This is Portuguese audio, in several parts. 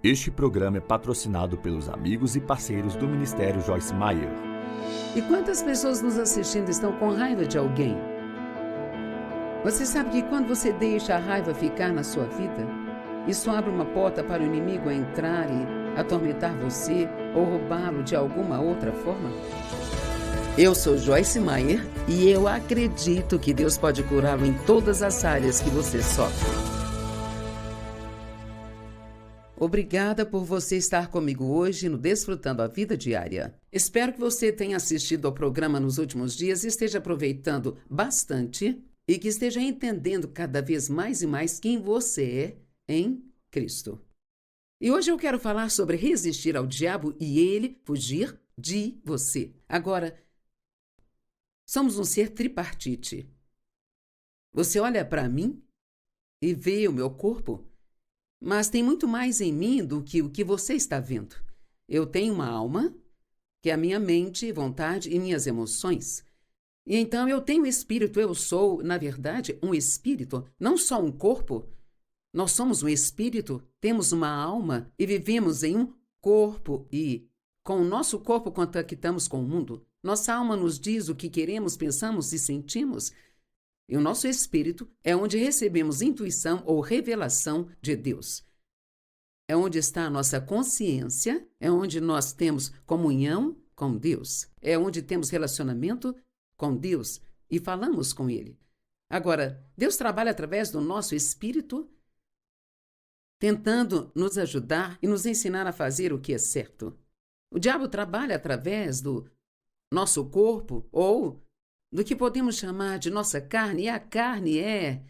Este programa é patrocinado pelos amigos e parceiros do Ministério Joyce Meyer. E quantas pessoas nos assistindo estão com raiva de alguém? Você sabe que quando você deixa a raiva ficar na sua vida, isso abre uma porta para o inimigo entrar e atormentar você ou roubá-lo de alguma outra forma? Eu sou Joyce Meyer e eu acredito que Deus pode curá-lo em todas as áreas que você sofre. Obrigada por você estar comigo hoje no Desfrutando a Vida Diária. Espero que você tenha assistido ao programa nos últimos dias e esteja aproveitando bastante e que esteja entendendo cada vez mais e mais quem você é em Cristo. E hoje eu quero falar sobre resistir ao diabo e ele fugir de você. Agora, somos um ser tripartite. Você olha para mim e vê o meu corpo, mas tem muito mais em mim do que o que você está vendo. Eu tenho uma alma, que é a minha mente, vontade e minhas emoções. E então eu tenho espírito, eu sou, na verdade, um espírito, não só um corpo. Nós somos um espírito, temos uma alma e vivemos em um corpo e, com o nosso corpo, contactamos com o mundo. Nossa alma nos diz o que queremos, pensamos e sentimos. E o nosso espírito é onde recebemos intuição ou revelação de Deus. É onde está a nossa consciência, é onde nós temos comunhão com Deus. É onde temos relacionamento com Deus e falamos com Ele. Agora, Deus trabalha através do nosso espírito, tentando nos ajudar e nos ensinar a fazer o que é certo. O diabo trabalha através do nosso corpo ou do que podemos chamar de nossa carne, e a carne é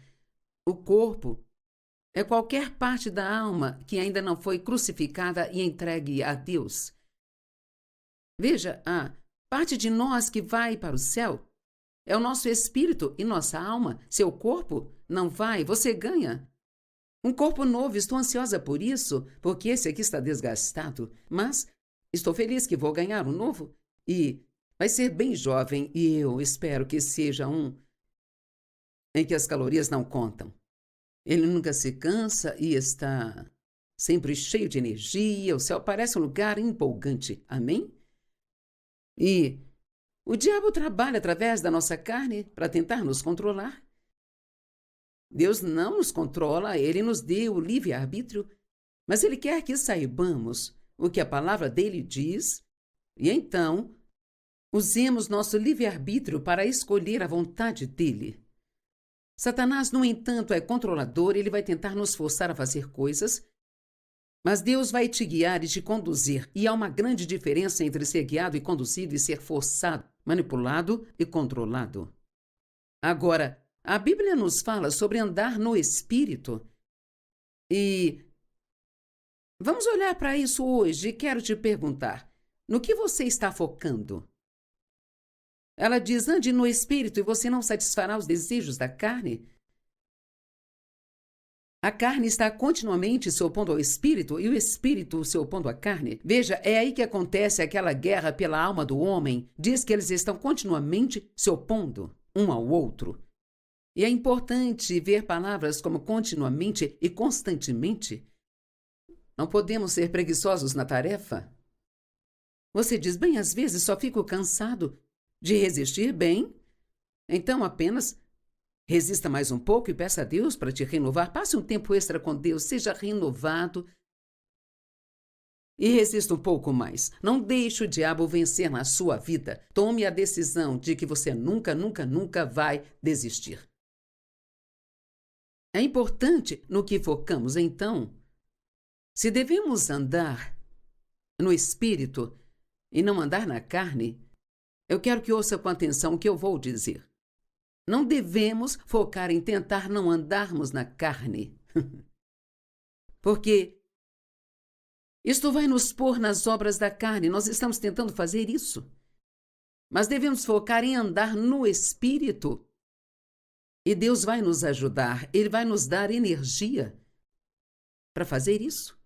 o corpo, é qualquer parte da alma que ainda não foi crucificada e entregue a Deus. Veja, a parte de nós que vai para o céu é o nosso espírito e nossa alma. Seu corpo não vai, você ganha. Um corpo novo, estou ansiosa por isso, porque esse aqui está desgastado, mas estou feliz que vou ganhar um novo e vai ser bem jovem e eu espero que seja um em que as calorias não contam. Ele nunca se cansa e está sempre cheio de energia. O céu parece um lugar empolgante. Amém? E o diabo trabalha através da nossa carne para tentar nos controlar. Deus não nos controla, Ele nos deu o livre-arbítrio, mas Ele quer que saibamos o que a palavra dele diz e então usemos nosso livre-arbítrio para escolher a vontade dele. Satanás, no entanto, é controlador, ele vai tentar nos forçar a fazer coisas, mas Deus vai te guiar e te conduzir. E há uma grande diferença entre ser guiado e conduzido e ser forçado, manipulado e controlado. Agora, a Bíblia nos fala sobre andar no Espírito. E vamos olhar para isso hoje e quero te perguntar, no que você está focando? Ela diz, ande no Espírito e você não satisfará os desejos da carne. A carne está continuamente se opondo ao Espírito e o Espírito se opondo à carne. Veja, é aí que acontece aquela guerra pela alma do homem. Diz que eles estão continuamente se opondo um ao outro. E é importante ver palavras como continuamente e constantemente. Não podemos ser preguiçosos na tarefa. Você diz, bem, às vezes só fico cansado de resistir. Bem, então apenas resista mais um pouco e peça a Deus para te renovar. Passe um tempo extra com Deus, seja renovado e resista um pouco mais. Não deixe o diabo vencer na sua vida. Tome a decisão de que você nunca, nunca, nunca vai desistir. É importante no que focamos, então. Se devemos andar no Espírito e não andar na carne, eu quero que ouça com atenção o que eu vou dizer. Não devemos focar em tentar não andarmos na carne. Porque isto vai nos pôr nas obras da carne. Nós estamos tentando fazer isso. Mas devemos focar em andar no Espírito. E Deus vai nos ajudar. Ele vai nos dar energia para fazer isso.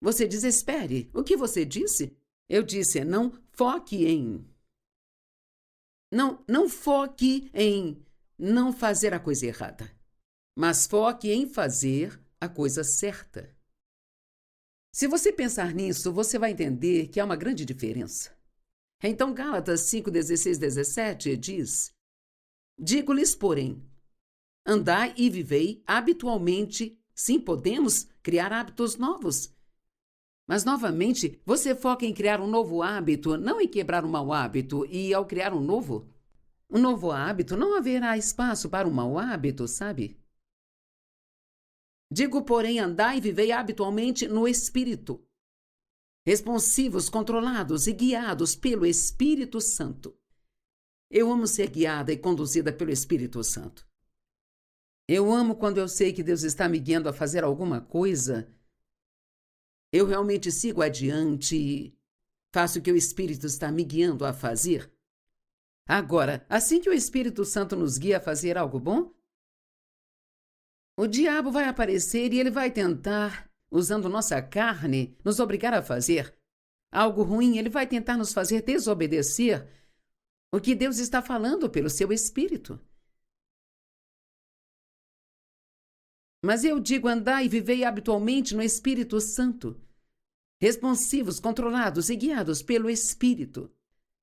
Você diz, espere. O que você disse? Eu disse, não foque em... Não foque em não fazer a coisa errada, mas foque em fazer a coisa certa. Se você pensar nisso, você vai entender que há uma grande diferença. Então, Gálatas 5, 16, 17 diz: Digo-lhes, porém, andai e vivei habitualmente. Sim, podemos criar hábitos novos. Mas, novamente, você foca em criar um novo hábito, não em quebrar um mau hábito. E, ao criar um novo hábito, não haverá espaço para um mau hábito, sabe? Digo, porém, andai e vivei habitualmente no Espírito, responsivos, controlados e guiados pelo Espírito Santo. Eu amo ser guiada e conduzida pelo Espírito Santo. Eu amo quando eu sei que Deus está me guiando a fazer alguma coisa. Eu realmente sigo adiante e faço o que o Espírito está me guiando a fazer. Agora, assim que o Espírito Santo nos guia a fazer algo bom, o diabo vai aparecer e ele vai tentar, usando nossa carne, nos obrigar a fazer algo ruim. Ele vai tentar nos fazer desobedecer o que Deus está falando pelo seu Espírito. Mas eu digo, andai e vivei habitualmente no Espírito Santo, responsivos, controlados e guiados pelo Espírito.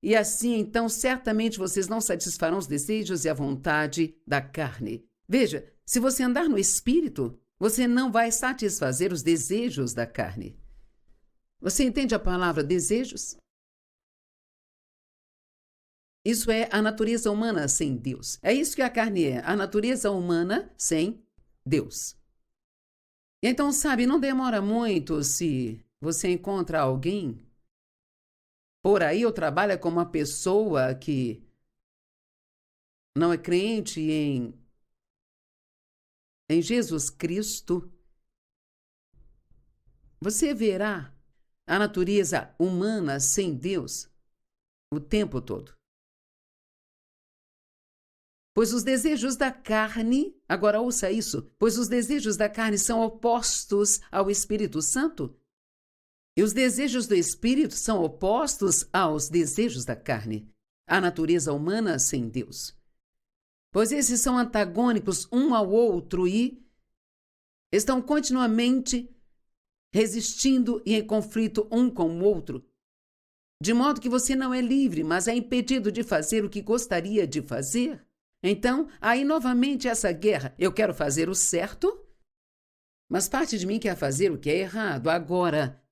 E assim, então, certamente vocês não satisfarão os desejos e a vontade da carne. Veja, se você andar no Espírito, você não vai satisfazer os desejos da carne. Você entende a palavra desejos? Isso é a natureza humana sem Deus. É isso que a carne é, a natureza humana sem Deus. Então, sabe, não demora muito se você encontra alguém por aí ou trabalha com uma pessoa que não é crente em Jesus Cristo. Você verá a natureza humana sem Deus o tempo todo. Pois os desejos da carne, agora ouça isso, pois os desejos da carne são opostos ao Espírito Santo, e os desejos do Espírito são opostos aos desejos da carne, a natureza humana sem Deus. Pois esses são antagônicos um ao outro e estão continuamente resistindo e em conflito um com o outro, de modo que você não é livre, mas é impedido de fazer o que gostaria de fazer. Então, aí novamente essa guerra. Eu quero fazer o certo, mas parte de mim quer fazer o que é errado. Agora,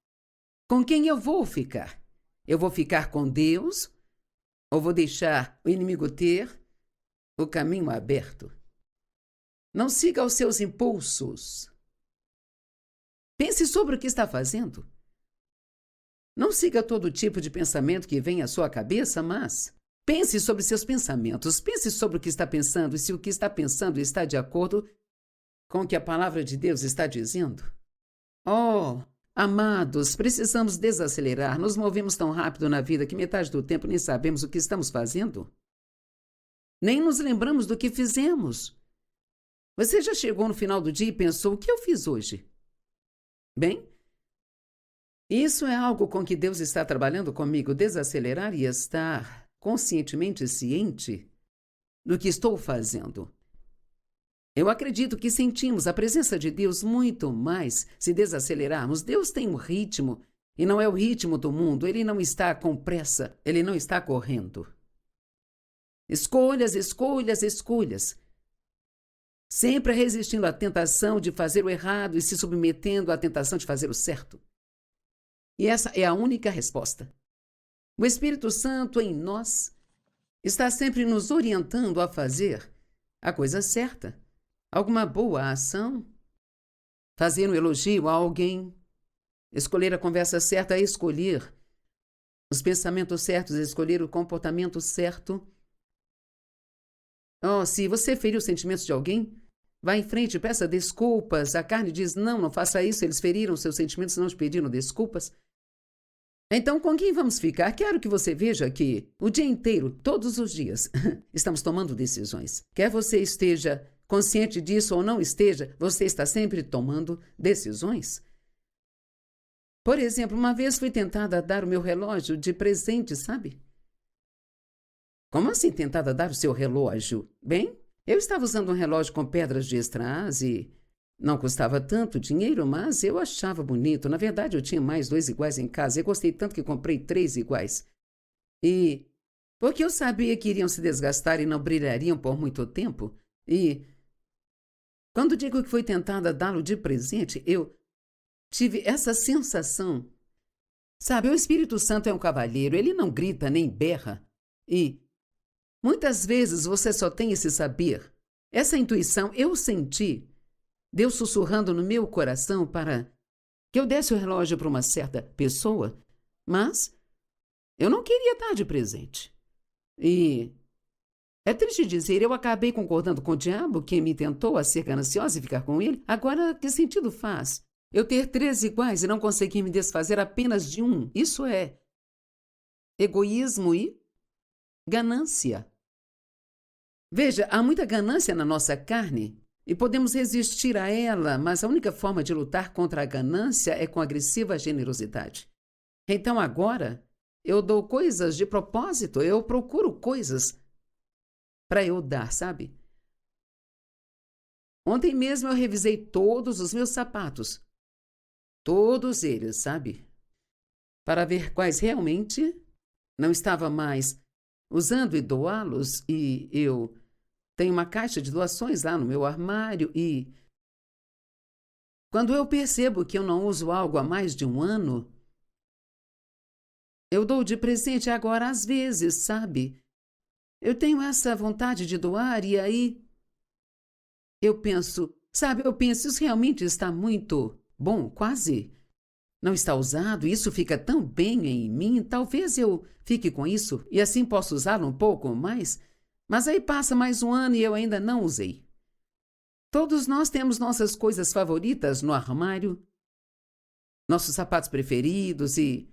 com quem eu vou ficar? Eu vou ficar com Deus ou vou deixar o inimigo ter o caminho aberto? Não siga os seus impulsos. Pense sobre o que está fazendo. Não siga todo tipo de pensamento que vem à sua cabeça, mas pense sobre seus pensamentos. Pense sobre o que está pensando e se o que está pensando está de acordo com o que a palavra de Deus está dizendo. Oh, amados, precisamos desacelerar. Nos movemos tão rápido na vida que metade do tempo nem sabemos o que estamos fazendo. Nem nos lembramos do que fizemos. Você já chegou no final do dia e pensou: o que eu fiz hoje? Bem, isso é algo com que Deus está trabalhando comigo, desacelerar e estar conscientemente ciente do que estou fazendo. Eu acredito que sentimos a presença de Deus muito mais se desacelerarmos. Deus tem um ritmo e não é o ritmo do mundo. Ele não está com pressa, ele não está correndo. Escolhas, escolhas, escolhas. Sempre resistindo à tentação de fazer o errado e se submetendo à tentação de fazer o certo. E essa é a única resposta. O Espírito Santo em nós está sempre nos orientando a fazer a coisa certa, alguma boa ação, fazer um elogio a alguém, escolher a conversa certa, escolher os pensamentos certos, escolher o comportamento certo. Oh, se você feriu os sentimentos de alguém, vá em frente, peça desculpas. A carne diz: não, não faça isso, eles feriram seus sentimentos, não te pediram desculpas. Então, com quem vamos ficar? Quero que você veja que o dia inteiro, todos os dias, estamos tomando decisões. Quer você esteja consciente disso ou não esteja, você está sempre tomando decisões. Por exemplo, uma vez fui tentada a dar o meu relógio de presente, sabe? Como assim tentada a dar o seu relógio? Bem, eu estava usando um relógio com pedras de strass e Não custava tanto dinheiro, mas eu achava bonito. Na verdade, eu tinha mais 2 iguais em casa. Eu gostei tanto que comprei 3 iguais. E porque eu sabia que iriam se desgastar e não brilhariam por muito tempo. E quando digo que fui tentada dá-lo de presente, eu tive essa sensação. Sabe, o Espírito Santo é um cavalheiro, ele não grita nem berra. E muitas vezes você só tem esse saber, essa intuição. Eu senti Deus sussurrando no meu coração para que eu desse o relógio para uma certa pessoa, mas eu não queria dar de presente. E é triste dizer, eu acabei concordando com o diabo que me tentou a ser gananciosa e ficar com ele. Agora, que sentido faz eu ter 3 iguais e não conseguir me desfazer apenas de um? Isso é egoísmo e ganância. Veja, há muita ganância na nossa carne e podemos resistir a ela, mas a única forma de lutar contra a ganância é com agressiva generosidade. Então agora, eu dou coisas de propósito, eu procuro coisas para eu dar, sabe? Ontem mesmo eu revisei todos os meus sapatos, todos eles, sabe? Para ver quais realmente não estava mais usando e doá-los, e eu tenho uma caixa de doações lá no meu armário e quando eu percebo que eu não uso algo há mais de um ano, eu dou de presente agora às vezes, sabe? Eu tenho essa vontade de doar e aí eu penso, sabe, isso realmente está muito bom, quase não está usado, isso fica tão bem em mim, talvez eu fique com isso e assim posso usá-lo um pouco mais, mas aí passa mais um ano e eu ainda não usei. Todos nós temos nossas coisas favoritas no armário, nossos sapatos preferidos e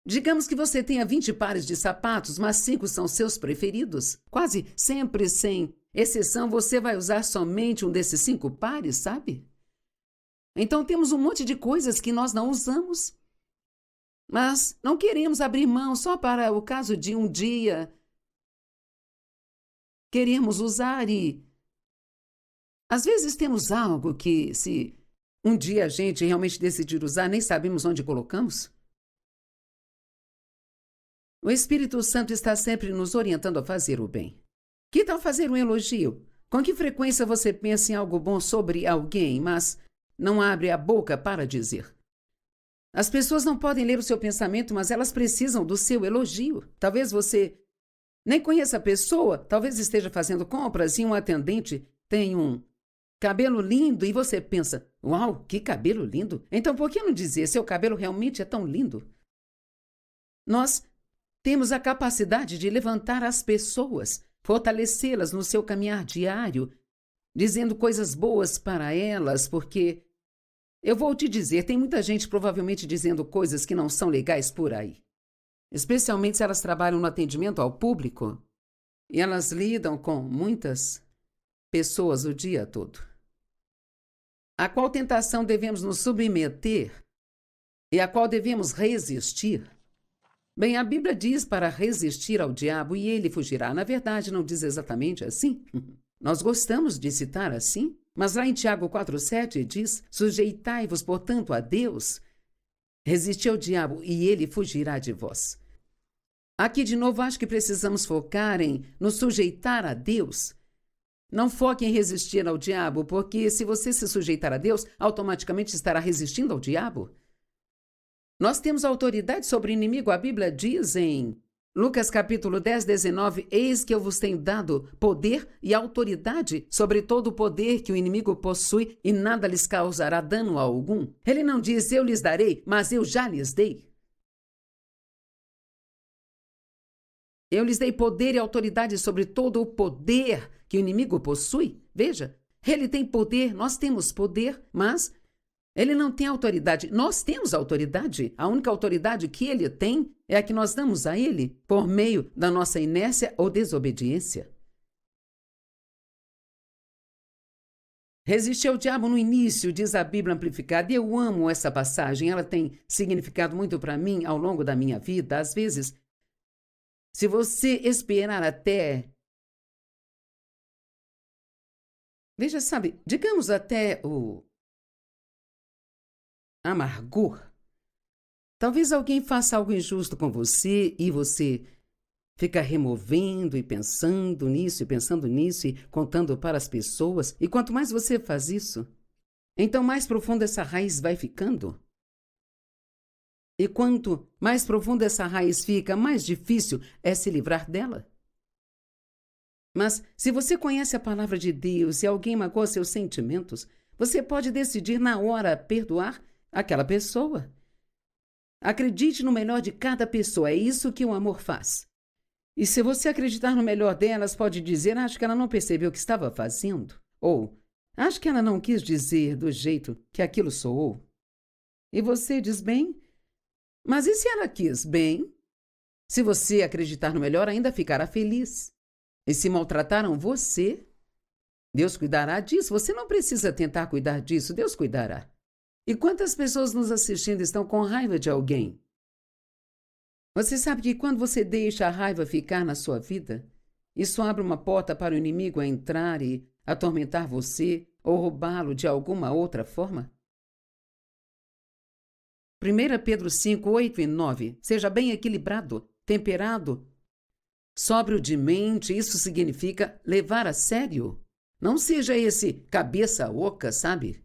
digamos que você tenha 20 pares de sapatos, mas 5 são seus preferidos. Quase sempre, sem exceção, você vai usar somente um desses 5 pares, sabe? Então temos um monte de coisas que nós não usamos, mas não queremos abrir mão só para o caso de um dia queremos usar e às vezes temos algo que, se um dia a gente realmente decidir usar, nem sabemos onde colocamos. O Espírito Santo está sempre nos orientando a fazer o bem. Que tal fazer um elogio? Com que frequência você pensa em algo bom sobre alguém, mas não abre a boca para dizer? As pessoas não podem ler o seu pensamento, mas elas precisam do seu elogio. Talvez você nem conheça a pessoa, talvez esteja fazendo compras e um atendente tem um cabelo lindo e você pensa, uau, que cabelo lindo! Então por que não dizer, seu cabelo realmente é tão lindo? Nós temos a capacidade de levantar as pessoas, fortalecê-las no seu caminhar diário, dizendo coisas boas para elas, porque eu vou te dizer, tem muita gente provavelmente dizendo coisas que não são legais por aí. Especialmente se elas trabalham no atendimento ao público e elas lidam com muitas pessoas o dia todo. A qual tentação devemos nos submeter e a qual devemos resistir? Bem, a Bíblia diz para resistir ao diabo e ele fugirá. Na verdade, não diz exatamente assim. Nós gostamos de citar assim, mas lá em Tiago 4,7 diz, sujeitai-vos, portanto, a Deus, resisti ao diabo e ele fugirá de vós. Aqui, de novo, acho que precisamos focar em nos sujeitar a Deus. Não foque em resistir ao diabo, porque se você se sujeitar a Deus, automaticamente estará resistindo ao diabo. Nós temos autoridade sobre o inimigo. A Bíblia diz em Lucas capítulo 10, 19, eis que eu vos tenho dado poder e autoridade sobre todo o poder que o inimigo possui e nada lhes causará dano algum. Ele não diz, eu lhes darei, mas eu já lhes dei. Eu lhes dei poder e autoridade sobre todo o poder que o inimigo possui. Veja, ele tem poder, nós temos poder, mas ele não tem autoridade. Nós temos autoridade. A única autoridade que ele tem é a que nós damos a ele por meio da nossa inércia ou desobediência. Resistir ao diabo no início, diz a Bíblia Amplificada, e eu amo essa passagem, ela tem significado muito para mim ao longo da minha vida. Às vezes, se você esperar até Veja, sabe, digamos até o amargor. Talvez alguém faça algo injusto com você e você fica removendo e pensando nisso e contando para as pessoas. E quanto mais você faz isso, então mais profunda essa raiz vai ficando. E quanto mais profunda essa raiz fica, mais difícil é se livrar dela. Mas se você conhece a palavra de Deus e alguém magoa seus sentimentos, você pode decidir na hora perdoar aquela pessoa. Acredite no melhor de cada pessoa, é isso que o amor faz. E se você acreditar no melhor delas, pode dizer, acho que ela não percebeu o que estava fazendo. Ou, acho que ela não quis dizer do jeito que aquilo soou. E você diz, bem, mas e se ela quis? Bem, se você acreditar no melhor, ainda ficará feliz. E se maltrataram você, Deus cuidará disso. Você não precisa tentar cuidar disso, Deus cuidará. E quantas pessoas nos assistindo estão com raiva de alguém? Você sabe que quando você deixa a raiva ficar na sua vida, isso abre uma porta para o inimigo entrar e atormentar você ou roubá-lo de alguma outra forma? 1 Pedro 5, 8 e 9. Seja bem equilibrado, temperado, sóbrio de mente. Isso significa levar a sério. Não seja esse cabeça oca, sabe?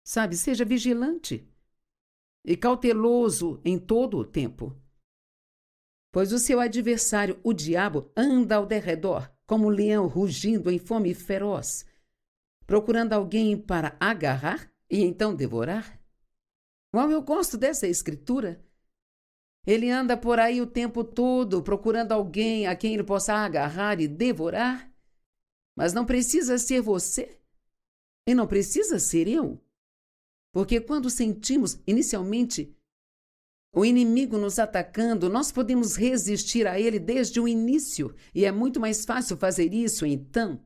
Seja vigilante e cauteloso em todo o tempo. Pois o seu adversário, o diabo, anda ao derredor, como um leão rugindo em fome feroz, procurando alguém para agarrar e então devorar. Uau, eu gosto dessa escritura. Ele anda por aí o tempo todo procurando alguém a quem ele possa agarrar e devorar. Mas não precisa ser você e não precisa ser eu. Porque quando sentimos inicialmente o inimigo nos atacando, nós podemos resistir a ele desde o início. E é muito mais fácil fazer isso então.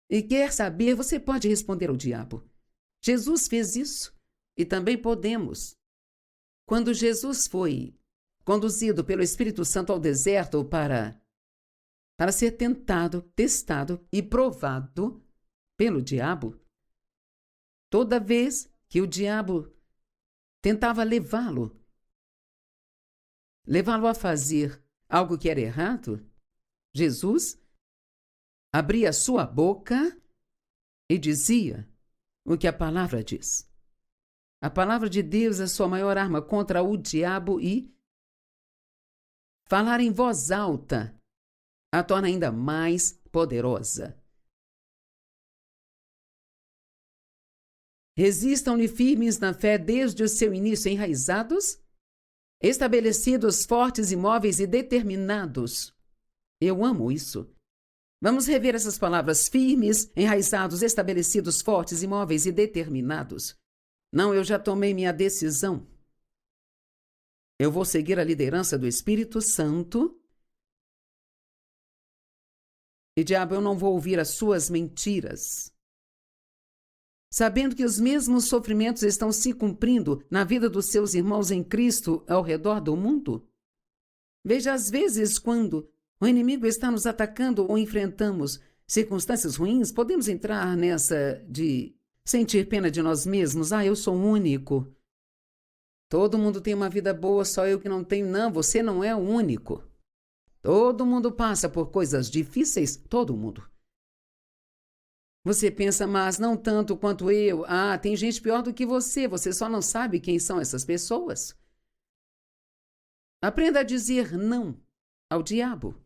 E quer saber, você pode responder ao diabo. Jesus fez isso e também podemos. Quando Jesus foi conduzido pelo Espírito Santo ao deserto para ser tentado, testado e provado pelo diabo, toda vez que o diabo tentava levá-lo a fazer algo que era errado, Jesus abria a sua boca e dizia o que a palavra diz. A palavra de Deus é a sua maior arma contra o diabo e falar em voz alta a torna ainda mais poderosa. Resistam-lhe firmes na fé desde o seu início, enraizados, estabelecidos, fortes, imóveis e determinados. Eu amo isso. Vamos rever essas palavras: firmes, enraizados, estabelecidos, fortes, imóveis e determinados. Não, eu já tomei minha decisão. Eu vou seguir a liderança do Espírito Santo. E, diabo, eu não vou ouvir as suas mentiras. Sabendo que os mesmos sofrimentos estão se cumprindo na vida dos seus irmãos em Cristo ao redor do mundo? Veja, às vezes, quando o inimigo está nos atacando ou enfrentamos circunstâncias ruins, podemos entrar nessa de sentir pena de nós mesmos. Eu sou único. Todo mundo tem uma vida boa, só eu que não tenho. Não, você não é o único. Todo mundo passa por coisas difíceis, todo mundo. Você pensa, mas não tanto quanto eu. Tem gente pior do que você só não sabe quem são essas pessoas. Aprenda a dizer não ao diabo.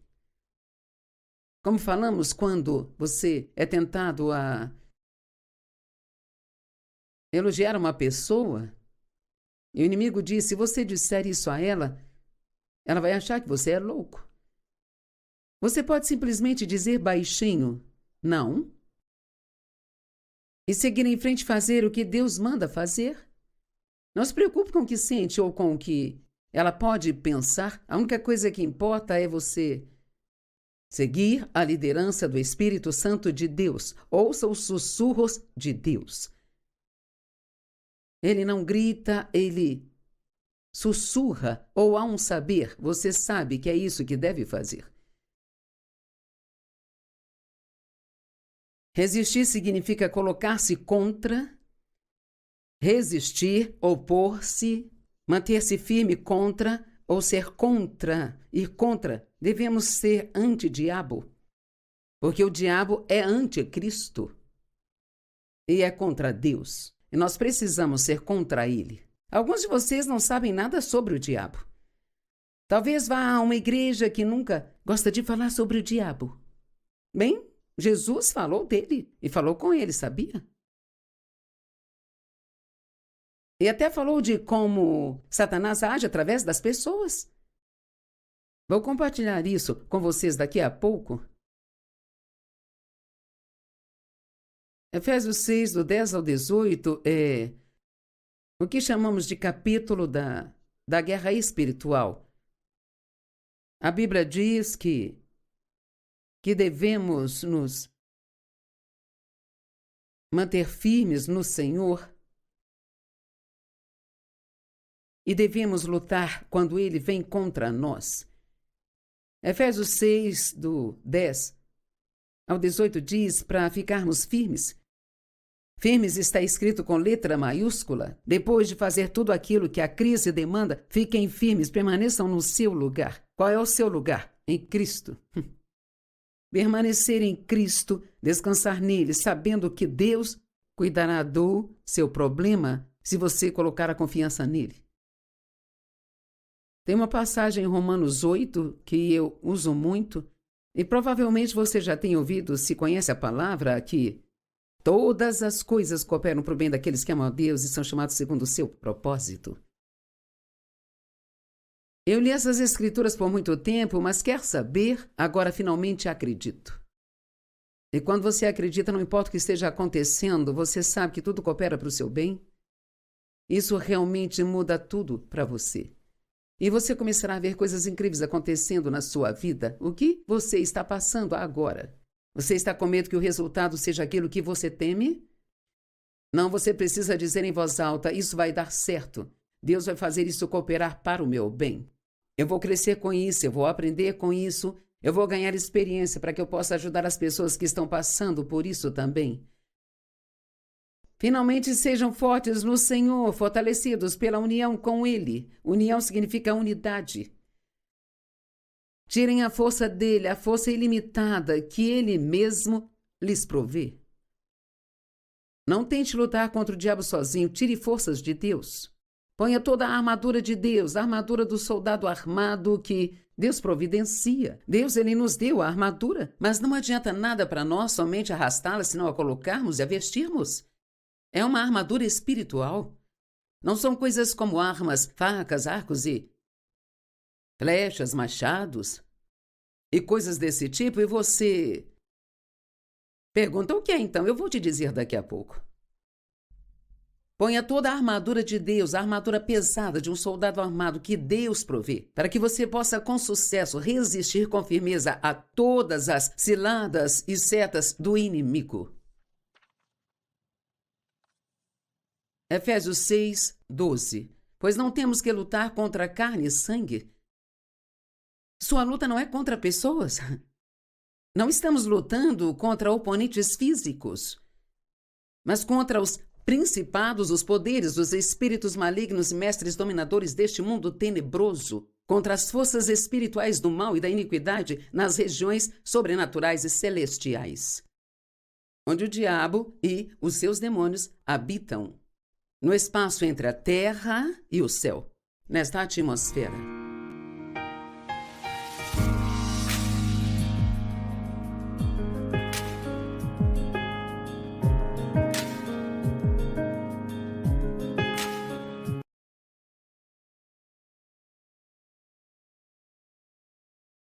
Como falamos quando você é tentado a elogiar uma pessoa, e o inimigo diz, se você disser isso a ela, ela vai achar que você é louco. Você pode simplesmente dizer baixinho, não, e seguir em frente e fazer o que Deus manda fazer. Não se preocupe com o que sente ou com o que ela pode pensar. A única coisa que importa é você seguir a liderança do Espírito Santo de Deus. Ouça os sussurros de Deus. Ele não grita, ele sussurra, ou há um saber, você sabe que é isso que deve fazer. Resistir significa colocar-se contra, resistir, opor-se, manter-se firme contra ou ser contra. Ir contra, devemos ser anti-diabo, porque o diabo é anticristo e é contra Deus. E nós precisamos ser contra ele. Alguns de vocês não sabem nada sobre o diabo. Talvez vá a uma igreja que nunca gosta de falar sobre o diabo. Bem, Jesus falou dele e falou com ele, sabia? E até falou de como Satanás age através das pessoas. Vou compartilhar isso com vocês daqui a pouco. Efésios 6, do 10 ao 18, é o que chamamos de capítulo da guerra espiritual. A Bíblia diz que devemos nos manter firmes no Senhor e devemos lutar quando Ele vem contra nós. Efésios 6, do 10 ao 18 diz para ficarmos firmes. Firmes está escrito com letra maiúscula. Depois de fazer tudo aquilo que a crise demanda, fiquem firmes, permaneçam no seu lugar. Qual é o seu lugar? Em Cristo. Permanecer em Cristo, descansar nele, sabendo que Deus cuidará do seu problema se você colocar a confiança nele. Tem uma passagem em Romanos 8 que eu uso muito, e provavelmente você já tem ouvido, se conhece a palavra, que todas as coisas cooperam para o bem daqueles que amam a Deus e são chamados segundo o seu propósito. Eu li essas escrituras por muito tempo, mas quer saber? Agora finalmente acredito. E quando você acredita, não importa o que esteja acontecendo, você sabe que tudo coopera para o seu bem. Isso realmente muda tudo para você. E você começará a ver coisas incríveis acontecendo na sua vida. O que você está passando agora? Você está com medo que o resultado seja aquilo que você teme? Não, você precisa dizer em voz alta, isso vai dar certo. Deus vai fazer isso cooperar para o meu bem. Eu vou crescer com isso, eu vou aprender com isso, eu vou ganhar experiência para que eu possa ajudar as pessoas que estão passando por isso também. Finalmente sejam fortes no Senhor, fortalecidos pela união com Ele. União significa unidade. Tirem a força dele, a força ilimitada que Ele mesmo lhes provê. Não tente lutar contra o diabo sozinho, tire forças de Deus. Ponha toda a armadura de Deus, a armadura do soldado armado que Deus providencia. Deus, Ele nos deu a armadura, mas não adianta nada para nós somente arrastá-la se não a colocarmos e a vestirmos. É uma armadura espiritual. Não são coisas como armas, facas, arcos e flechas, machados e coisas desse tipo, e você pergunta o que é então? Eu vou te dizer daqui a pouco. Ponha toda a armadura de Deus, a armadura pesada de um soldado armado que Deus provê, para que você possa com sucesso resistir com firmeza a todas as ciladas e setas do inimigo. Efésios 6, 12. Pois não temos que lutar contra carne e sangue. Sua luta não é contra pessoas. Não estamos lutando contra oponentes físicos, mas contra os principados, os poderes, os espíritos malignos e mestres dominadores deste mundo tenebroso, contra as forças espirituais do mal e da iniquidade nas regiões sobrenaturais e celestiais, onde o diabo e os seus demônios habitam, no espaço entre a terra e o céu, nesta atmosfera.